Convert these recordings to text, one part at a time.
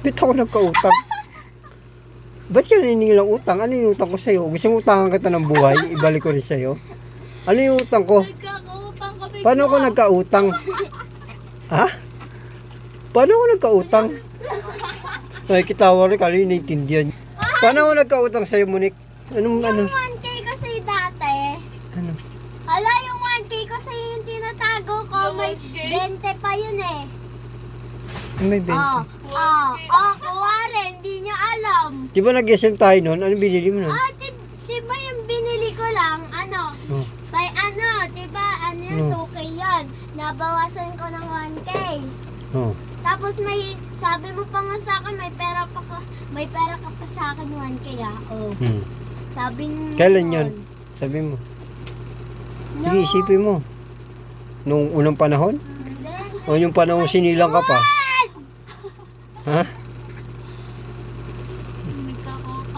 Ba't ako nagka-utang? Ba't ka naningilang utang? Ano yung utang ko sa'yo? Gusto mo utangan kita ng buhay? Ibalik ko rin sa'yo? Ano yung utang ko? Nagkakautang kami. Paano ako nagka-utang? Ha? Paano ako nagka-utang? Ay, kitawa rin, kala yung naiintindihan. Paano ako nagka-utang sa'yo, Monique? Anong, ano? Yung 1K ko sa'yo dati. Ano? Hala, yung 1K ko sa'yo yung tinatago ko. May 20 pa yun eh. May benta. Kuha rin. Hindi nyo alam. Di ba nag-SM tayo noon? Anong binili mo nun? Diba yung binili ko lang, Oh. may diba, yun, 2K yun. Nabawasan ko ng 1K. Oh. Tapos sabi mo pa nga sa akin, may pera ka pa sa akin 1K Oh. Sabi mo. Kailan yun? Sabi mo. Sige, isipin mo. Nung unang panahon? O yung panahon sinilang ka pa? Ha?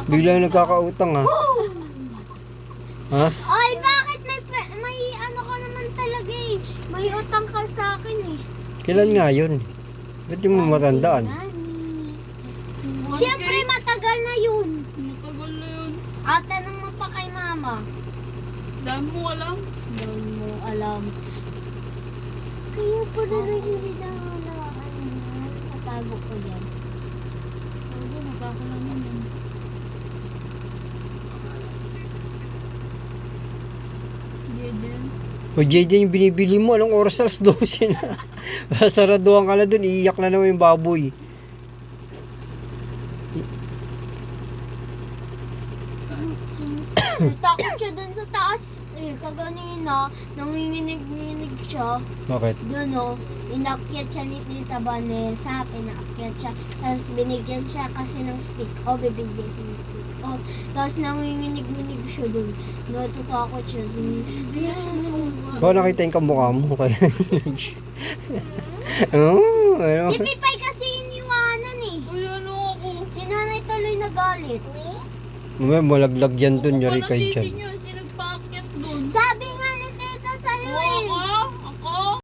Biglang nagkakautang ha? Ha? Ay, bakit may ano ka naman talaga eh. May utang ka sa akin eh. Kailan nga yun? Ba't di mo matandaan? Siyempre matagal na yun. Matagal na yun. At tanong mo pa kay mama. Dami mo alam. Doon mo alam. Kaya pa na nagsisidahan na natago ko yan. Ano, nagkakalang yun. Jaden. O JD yung binibili mo, anong oras alas 12 na? Saraduhan ka na dun, iiyak na naman yung baboy. Natakot siya dun sa taas. Kaganina, nanginginig-nginig siya. Bakit? Doon inakyat siya ni Tita Vanessa, pinaakyat siya. Tapos binigyan siya kasi ng stick. Bibigyan siya ng stick. Tapos nanginginig-nginig siya doon. Natatakot siya. Baka nakita yung kamukha mo. Kaya... oh, ano? Si Pipay kasi iniwanan eh. Uy, ano ako? Si nanay tuloy nagalit. Malaglag yan dun, yari Ano kay sisi Chan. niyo?